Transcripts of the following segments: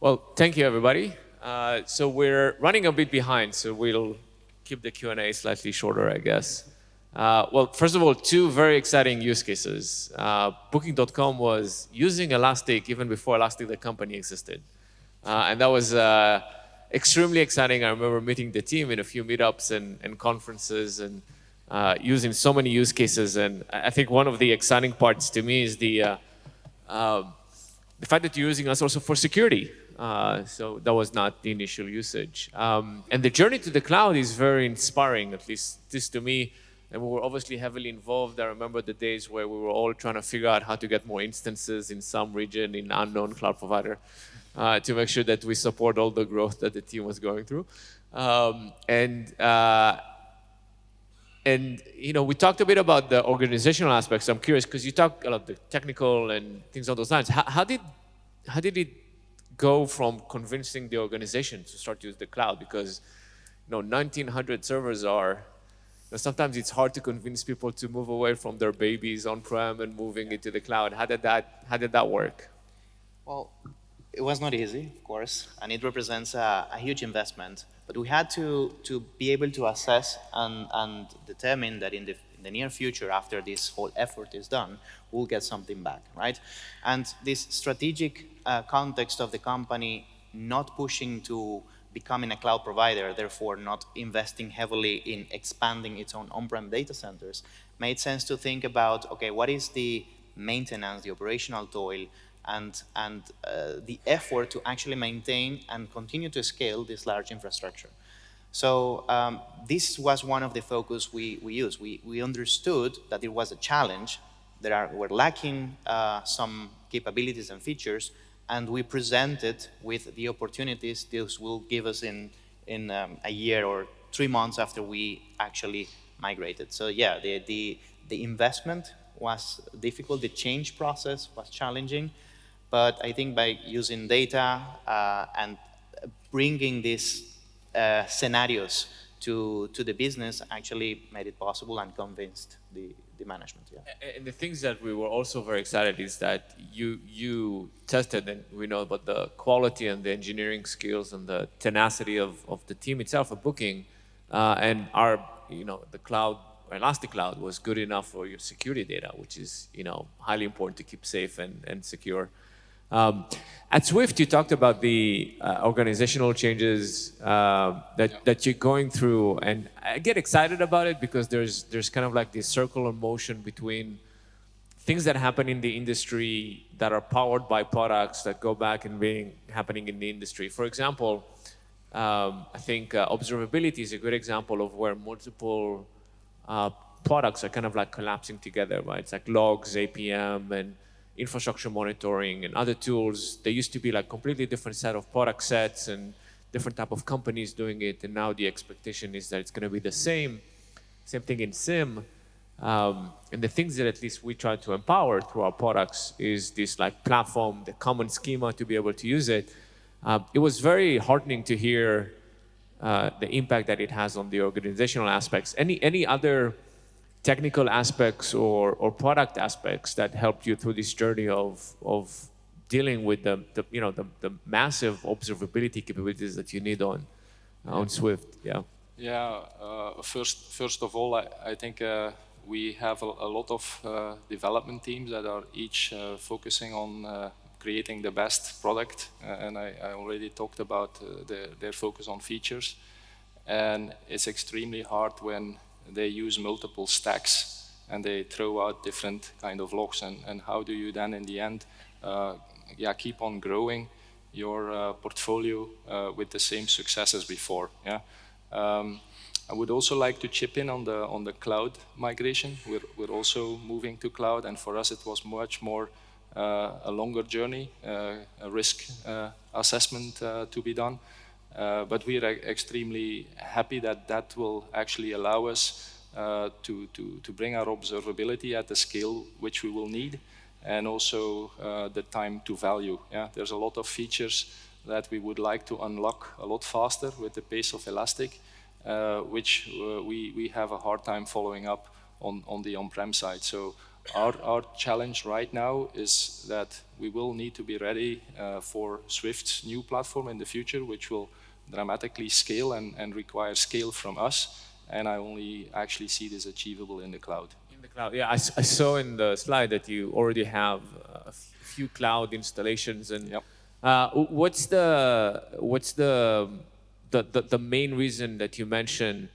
Well, thank you, everybody. So we're running a bit behind, so we'll keep the Q&A slightly shorter, I guess. Well, first of all, two very exciting use cases. Booking.com was using Elastic even before Elastic, the company, existed. And that was extremely exciting. I remember meeting the team in a few meetups and conferences and using so many use cases. And I think one of the exciting parts to me is the fact that you're using us also for security. So that was not the initial usage. And the journey to the cloud is very inspiring, at least this to me. And we were obviously heavily involved. I remember the days where we were all trying to figure out how to get more instances in some region in unknown cloud provider to make sure that we support all the growth that the team was going through. And you know, we talked a bit about the organizational aspects. I'm curious because you talked about the technical and things on those lines. How did it go from convincing the organization to start to use the cloud? Because 1,900 servers are. Sometimes it's hard to convince people to move away from their babies on-prem and moving it to the cloud. How did that work? Well, it was not easy, of course, and it represents a huge investment. But we had to be able to assess and determine that in the near future, after this whole effort is done, we'll get something back, right? And this strategic context of the company not pushing to becoming a cloud provider, therefore not investing heavily in expanding its own on-prem data centers, made sense to think about, okay, what is the maintenance, the operational toil, and the effort to actually maintain and continue to scale this large infrastructure. So this was one of the focus we used. We understood that it was a challenge. We're lacking some capabilities and features, and we presented with the opportunities this will give us in a year or 3 months after we actually migrated. So yeah, the investment was difficult, the change process was challenging, but I think by using data and bringing these scenarios to the business actually made it possible and convinced the management. Yeah. And the things that we were also very excited is that you tested, and we know about the quality and the engineering skills and the tenacity of the team itself of Booking, and the cloud, Elastic Cloud, was good enough for your security data, which is highly important to keep safe and secure. At Swift, you talked about the organizational changes that you're going through, and I get excited about it because there's kind of like this circular motion between things that happen in the industry that are powered by products that go back and being happening in the industry. For example, I think observability is a good example of where multiple products are kind of like collapsing together, right? It's like logs, APM, and infrastructure monitoring and other tools. They used to be like completely different set of product sets and different type of companies doing it, and now the expectation is that it's going to be the same thing in SIEM. And the things that at least we try to empower through our products is this like platform, the common schema to be able to use it. It was very heartening to hear the impact that it has on the organizational aspects. Any other technical aspects or product aspects that helped you through this journey of dealing with the massive observability capabilities that you need on Swift? Yeah. Yeah. First of all, I think we have a lot of development teams that are each focusing on creating the best product, and I already talked about their focus on features, and it's extremely hard when they use multiple stacks and they throw out different kind of logs, and how do you then in the end keep on growing your portfolio with the same success as before. Yeah. I would also like to chip in on the cloud migration. We're also moving to cloud, and for us it was much more a longer journey, a risk assessment to be done. But we are extremely happy that will actually allow us to bring our observability at the scale which we will need, and also the time to value. Yeah? There's a lot of features that we would like to unlock a lot faster with the pace of Elastic, which we have a hard time following up on the on-prem side. So Our challenge right now is that we will need to be ready for Swift's new platform in the future, which will dramatically scale and require scale from us. And I only actually see this achievable in the cloud. In the cloud, yeah, I saw in the slide that you already have a few cloud installations, and Yep. what's the main reason that you mentioned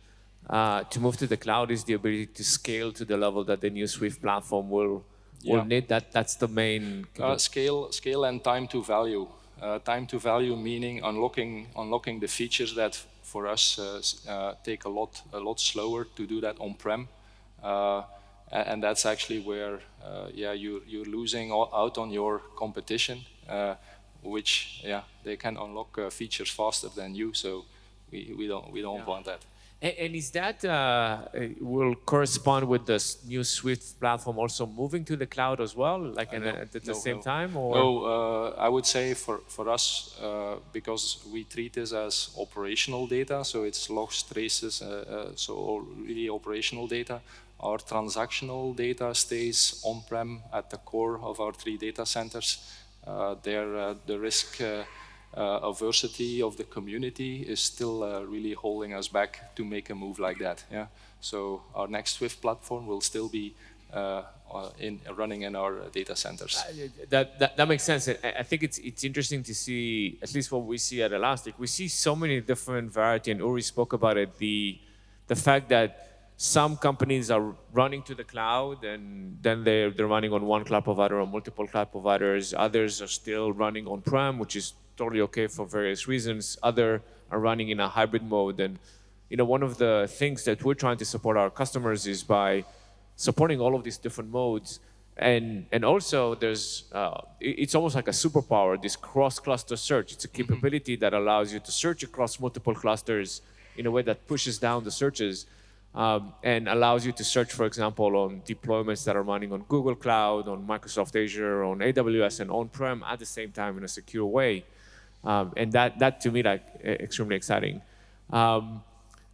to move to the cloud is the ability to scale to the level that the new Swift platform will Yeah. need. That's the main. Scale and time to value. Time to value meaning unlocking the features that for us take a lot slower to do that on-prem, and that's actually where you're losing out on your competition, which they can unlock features faster than you. So we don't want that. And is that will correspond with the new Swift platform also moving to the cloud as well, like at the same time? Or? No, I would say for us, because we treat this as operational data, so it's logs, traces, so really operational data. Our transactional data stays on-prem at the core of our 3 data centers. The risk aversity of the community is still really holding us back to make a move like that. Yeah. So our next Swift platform will still be running in our data centers. That makes sense. I think it's interesting to see, at least what we see at Elastic. We see so many different variety, and Uri spoke about it. The fact that some companies are running to the cloud, and then they're running on one cloud provider or multiple cloud providers. Others are still running on-prem, which is totally okay for various reasons. Other are running in a hybrid mode. And one of the things that we're trying to support our customers is by supporting all of these different modes. And also there's, it's almost like a superpower, this cross-cluster search. It's a capability that allows you to search across multiple clusters in a way that pushes down the searches. And allows you to search, for example, on deployments that are running on Google Cloud, on Microsoft Azure, on AWS, and on-prem at the same time in a secure way. And that to me, extremely exciting.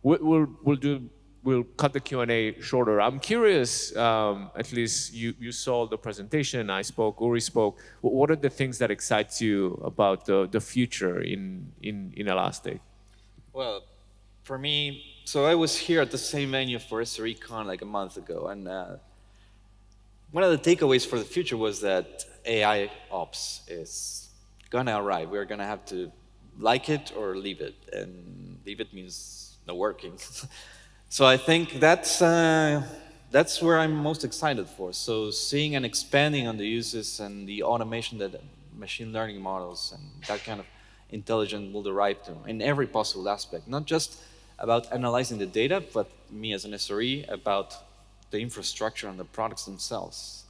We'll cut the Q&A shorter. I'm curious, at least you saw the presentation, I spoke, Uri spoke. What are the things that excite you about the future in Elastic? Well, for me, so I was here at the same venue for SRECon like a month ago, and one of the takeaways for the future was that AI ops is gonna arrive. We're gonna have to like it or leave it, and leave it means no working. So I think that's where I'm most excited for. So seeing and expanding on the uses and the automation that machine learning models and that kind of intelligence will derive to in every possible aspect, not just about analyzing the data, but me as an SRE about the infrastructure and the products themselves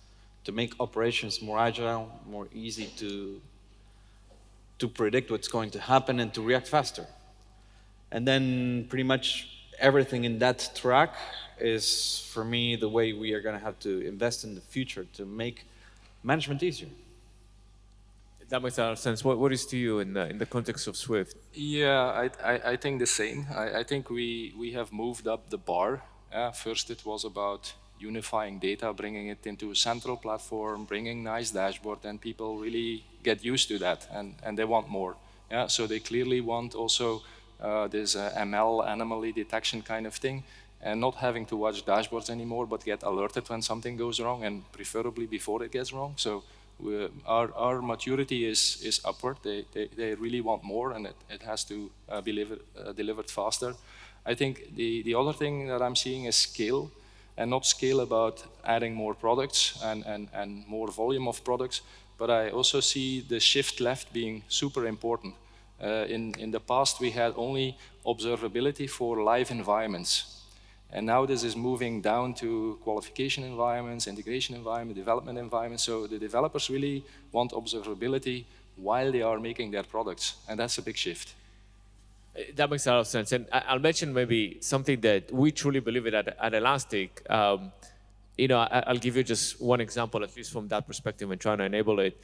to make operations more agile, more easy to predict what's going to happen and to react faster. And then pretty much everything in that track is, for me, the way we are going to have to invest in the future to make management easier. That makes a lot of sense. What is to you in the context of Swift? Yeah, I think the same. I think we have moved up the bar. First it was about unifying data, bringing it into a central platform, bringing nice dashboard, and people really get used to that, and they want more. Yeah, so they clearly want also this ML, anomaly detection kind of thing, and not having to watch dashboards anymore, but get alerted when something goes wrong, and preferably before it gets wrong. So our maturity is upward. They really want more, and it has to be delivered faster. I think the other thing that I'm seeing is scale, and not scale about adding more products and more volume of products, but I also see the shift left being super important. In the past, we had only observability for live environments. And now this is moving down to qualification environments, integration environment, development environments. So the developers really want observability while they are making their products. And that's a big shift. That makes a lot of sense. And I'll mention maybe something that we truly believe in at Elastic. I'll give you just one example, at least from that perspective, and trying to enable it.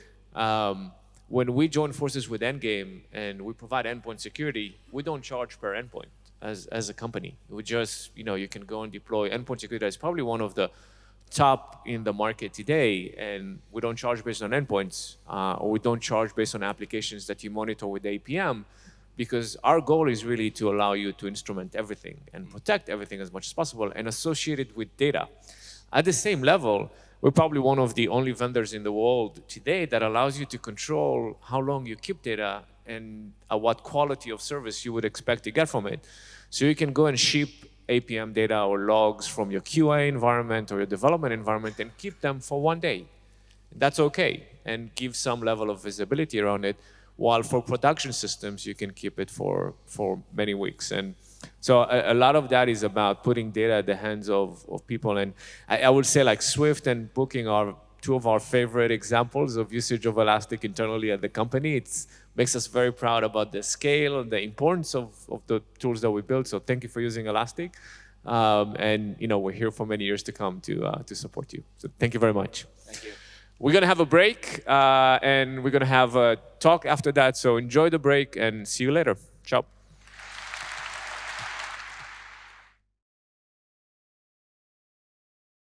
When we join forces with Endgame and we provide endpoint security, we don't charge per endpoint as a company. We just, you can go and deploy endpoint security. It's probably one of the top in the market today, and we don't charge based on endpoints, or we don't charge based on applications that you monitor with APM, because our goal is really to allow you to instrument everything and protect everything as much as possible and associate it with data. At the same level, we're probably one of the only vendors in the world today that allows you to control how long you keep data and what quality of service you would expect to get from it. So you can go and ship APM data or logs from your QA environment or your development environment and keep them for 1 day. That's okay, and give some level of visibility around it. While for production systems, you can keep it for many weeks. And so a lot of that is about putting data at the hands of people. And I would say like Swift and Booking are two of our favorite examples of usage of Elastic internally at the company. It makes us very proud about the scale and the importance of the tools that we build. So thank you for using Elastic. And we're here for many years to come to support you. So thank you very much. Thank you. We're going to have a break, and we're going to have a talk after that. So enjoy the break and see you later. Ciao.